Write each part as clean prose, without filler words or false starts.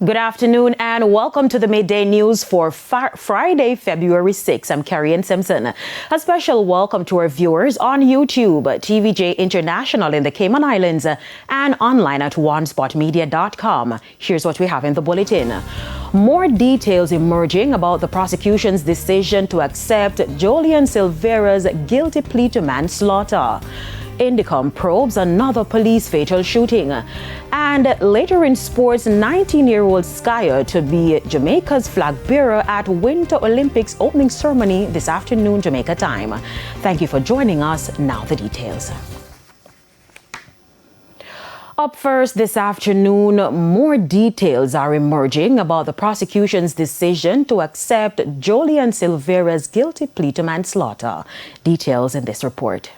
Good afternoon and welcome to the Midday News for Friday, February 6. I'm Carrie Simpson. A special welcome to our viewers on YouTube, TVJ International in the Cayman Islands, and online at onespotmedia.com. Here's what we have in the bulletin. More details emerging about the prosecution's decision to accept Julian Silvera's guilty plea to manslaughter. Indicom probes another police fatal shooting. And later in sports, 19-year-old skier to be Jamaica's flag bearer at Winter Olympics opening ceremony this afternoon, Jamaica time. Thank you for joining us. Now the details. Up first this afternoon, more details are emerging about the prosecution's decision to accept Julian Silvera's guilty plea to manslaughter. Details in this report.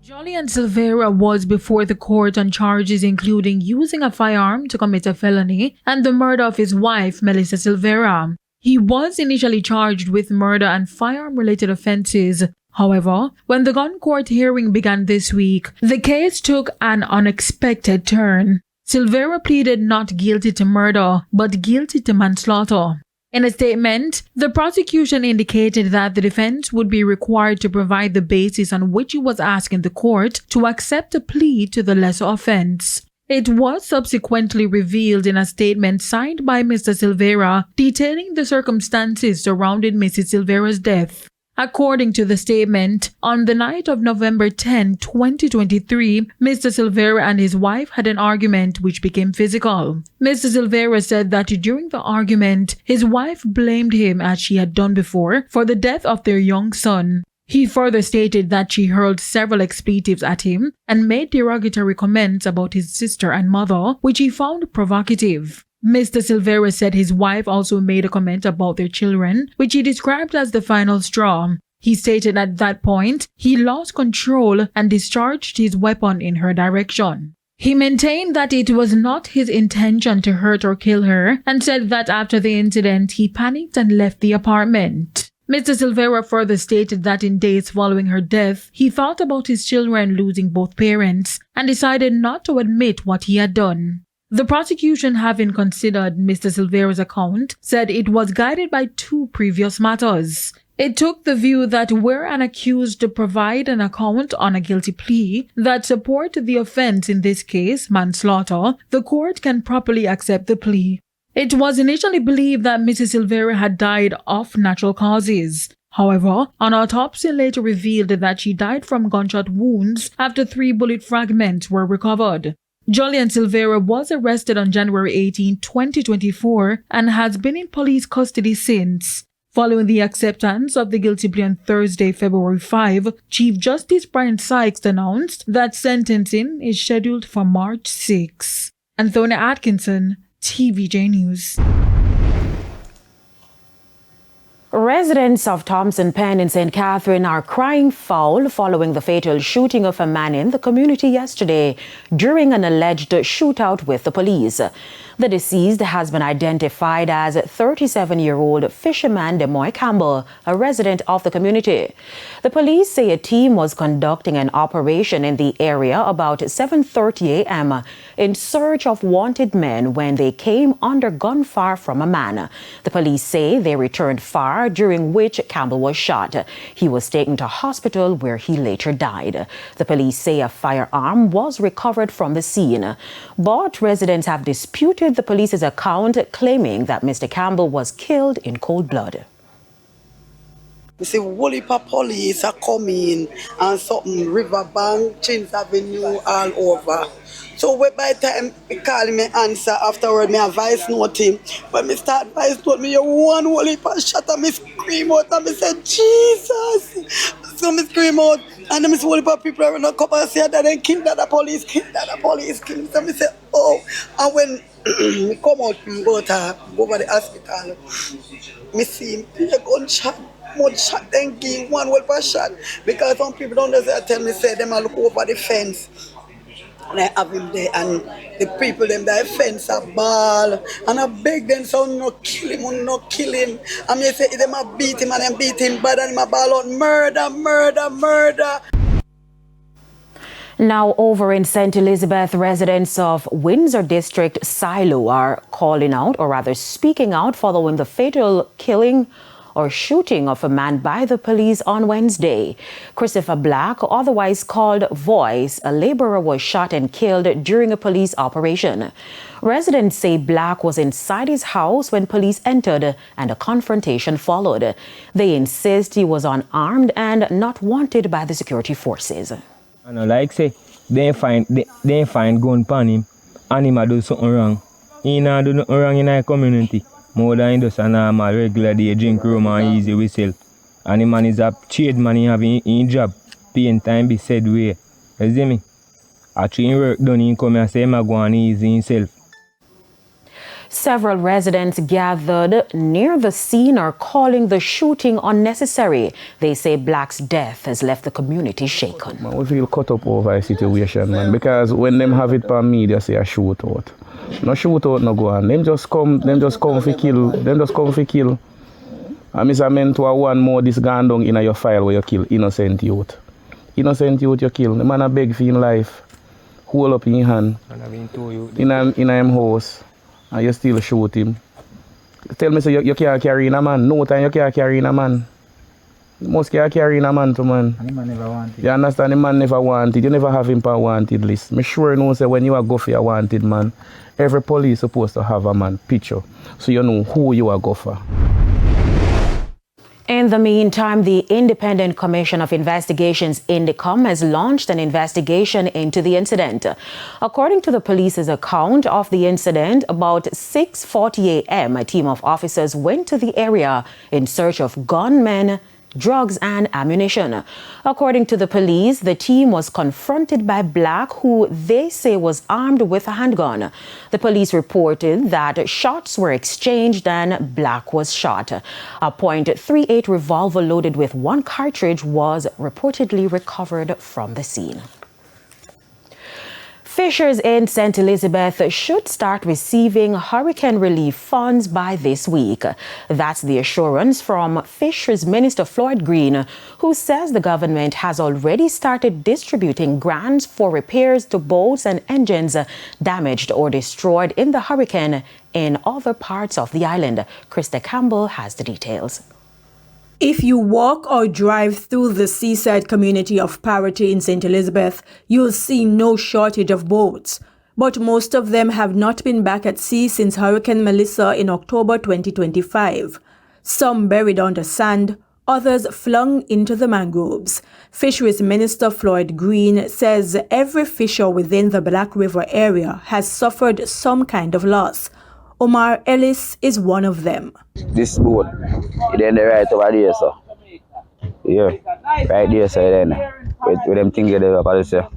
Julian Silvera was before the court on charges including using a firearm to commit a felony and the murder of his wife, Melissa Silvera. He was initially charged with murder and firearm-related offenses. However, when the gun court hearing began this week, the case took an unexpected turn. Silvera pleaded not guilty to murder, but guilty to manslaughter. In a statement, the prosecution indicated that the defense would be required to provide the basis on which it was asking the court to accept a plea to the lesser offense. It was subsequently revealed in a statement signed by Mr. Silvera detailing the circumstances surrounding Mrs. Silvera's death. According to the statement, on the night of November 10, 2023, Mr. Silvera and his wife had an argument which became physical. Mr. Silvera said that during the argument, his wife blamed him, as she had done before, for the death of their young son. He further stated that she hurled several expletives at him and made derogatory comments about his sister and mother, which he found provocative. Mr. Silvera said his wife also made a comment about their children, which he described as the final straw. He stated at that point, he lost control and discharged his weapon in her direction. He maintained that it was not his intention to hurt or kill her and said that after the incident, he panicked and left the apartment. Mr. Silvera further stated that in days following her death, he thought about his children losing both parents and decided not to admit what he had done. The prosecution, having considered Mr. Silvera's account, said it was guided by two previous matters. It took the view that were an accused to provide an account on a guilty plea that support the offense, in this case manslaughter, the court can properly accept the plea. It was initially believed that Mrs. Silvera had died of natural causes. However, an autopsy later revealed that she died from gunshot wounds after 3 bullet fragments were recovered. Julian Silvera was arrested on January 18, 2024 and has been in police custody since. Following the acceptance of the guilty plea on Thursday, February 5, Chief Justice Brian Sykes announced that sentencing is scheduled for March 6. Anthony Atkinson, TVJ News. Residents of Thompson Pen in St. Catherine are crying foul following the fatal shooting of a man in the community yesterday during an alleged shootout with the police. The deceased has been identified as 37-year-old fisherman Demoy Campbell, a resident of the community. The police say a team was conducting an operation in the area about 7:30 a.m. in search of wanted men when they came under gunfire from a man. The police say they returned fire, during which Campbell was shot. He was taken to hospital where he later died. The police say a firearm was recovered from the scene, but residents have disputed the police's account, claiming that Mr. Campbell was killed in cold blood. We see Woolipa police are coming and something Riverbank, Chins Avenue, all over. So by the time he call me answer, afterward me advice note him. When me start advice note me, you one Woolipa shot and me scream out and me say, Jesus! So me scream out and then me see Woolipa people are not come and say that they kill that the police, kill that the police, kill. So me say, oh, and when me come out from go over the hospital, me see him, he a gunshot. One shot, then give one well per shot. Because some people don't understand, tell me, say, them a look over the fence. And I have him there, and the people, them, the fence a ball. And I beg them, so no kill him, no kill him. And me say, them a beat him, and them beat him bad, and him a ball out, murder, murder, murder. Now, over in St. Elizabeth, residents of Windsor District, Syla, are calling out, or rather speaking out, following the fatal killing or shooting of a man by the police on Wednesday. Christopher Black, otherwise called Voice, a laborer, was shot and killed during a police operation. Residents say Black was inside his house when police entered and a confrontation followed. They insist he was unarmed and not wanted by the security forces. I know, like say, they find gun pan him and him a do something wrong. He not do nothing wrong in our community. More than he does a normal regular day drink rum and easy whistle. And the man is a trade man, he have in job. Paying time be said way. You see me? After he work done, he come and say him a go on easy himself. Several residents gathered near the scene are calling the shooting unnecessary. They say Black's death has left the community shaken. Man, we feel cut up over a situation, man, because when them have it on media say a shootout. No shootout no go on. Them just come for kill. And Mr. Mento one more this gone down in your file where you kill innocent youth. Innocent youth you kill. The man a beg for his life. Hold up in his hand. In him house. And you still shoot him. Tell me, say you can't carry in a man. No time you can't carry in a man. You must can't carry in a man to man. And the man never wanted. You understand? The man never wanted. You never have him on wanted list. Me sure you know say when you are go for a wanted man, every police supposed to have a man picture. So you know who you are go for. In the meantime, the Independent Commission of Investigations, INDECOM, has launched an investigation into the incident. According to the police's account of the incident, about 6:40 a.m., a team of officers went to the area in search of gunmen, drugs and ammunition. According to the police, the team was confronted by Black, who they say was armed with a handgun. The police reported that shots were exchanged and Black was shot. A .38 revolver loaded with one cartridge was reportedly recovered from the scene. Fishers in St. Elizabeth should start receiving hurricane relief funds by this week. That's the assurance from Fisheries Minister Floyd Green, who says the government has already started distributing grants for repairs to boats and engines damaged or destroyed in the hurricane in other parts of the island. Krista Campbell has the details. If you walk or drive through the seaside community of Parity in St. Elizabeth, you'll see no shortage of boats. But most of them have not been back at sea since Hurricane Melissa in October 2025. Some buried under sand, others flung into the mangroves. Fisheries Minister Floyd Green says every fisher within the Black River area has suffered some kind of loss. Omar Ellis is one of them. This boat, then they right over there, so. Yeah, right there, so then. With them things they up there,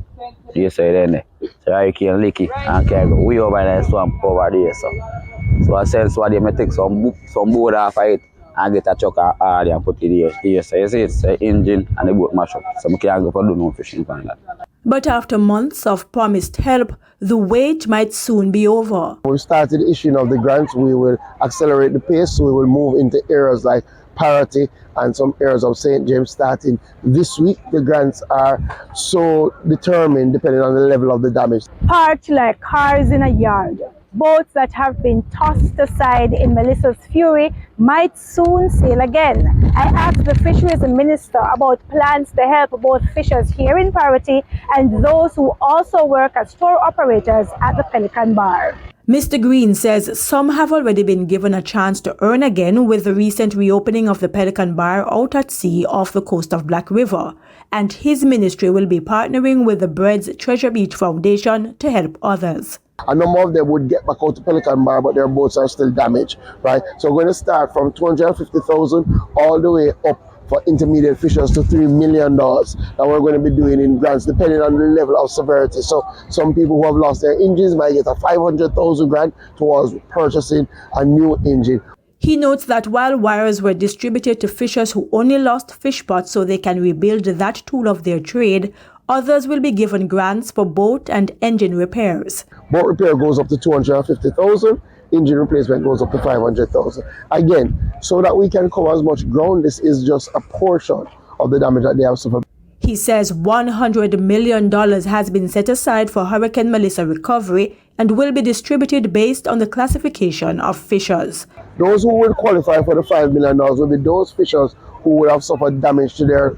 there, so then. So I can lick it and can go way over there, swamp over there, so. So I sense what they may take some boat off of it and get a truck and put it there. So you see it's the engine and the boat mash up. So I can't go for do no fishing on that. But after months of promised help, the wait might soon be over. We started issuing of the grants. We will accelerate the pace, so we will move into areas like Parity and some areas of St. James starting this week. The grants are so determined depending on the level of the damage. Parked like cars in a yard, boats that have been tossed aside in Melissa's fury might soon sail again. I asked the Fisheries Minister about plans to help both fishers here in Parity and those who also work as tour operators at the Pelican Bar. Mr. Green says some have already been given a chance to earn again with the recent reopening of the Pelican Bar out at sea off the coast of Black River, and his ministry will be partnering with the Bread's Treasure Beach Foundation to help others. A number of them would get back out to Pelican Bar, but their boats are still damaged, right? So we're going to start from $250,000 all the way up for intermediate fishers to $3 million that we're going to be doing in grants, depending on the level of severity. So some people who have lost their engines might get a $500,000 grant towards purchasing a new engine. He notes that while wires were distributed to fishers who only lost fish pots so they can rebuild that tool of their trade, others will be given grants for boat and engine repairs. Boat repair goes up to $250,000. Engine replacement goes up to $500,000. Again, so that we can cover as much ground, this is just a portion of the damage that they have suffered. He says $100 million has been set aside for Hurricane Melissa recovery and will be distributed based on the classification of fishers. Those who would qualify for the $5 million will be those fishers who would have suffered damage to their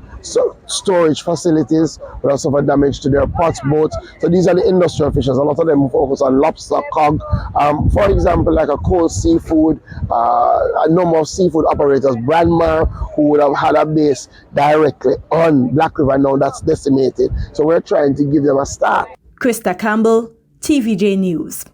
storage facilities, would have suffered damage to their pots, boats. So these are the industrial fishers. A lot of them focus on lobster, cod. For example, like a cold seafood, a number of seafood operators, Brandmar, who would have had a base directly on Black River, now that's decimated. So we're trying to give them a start. Krista Campbell, TVJ News.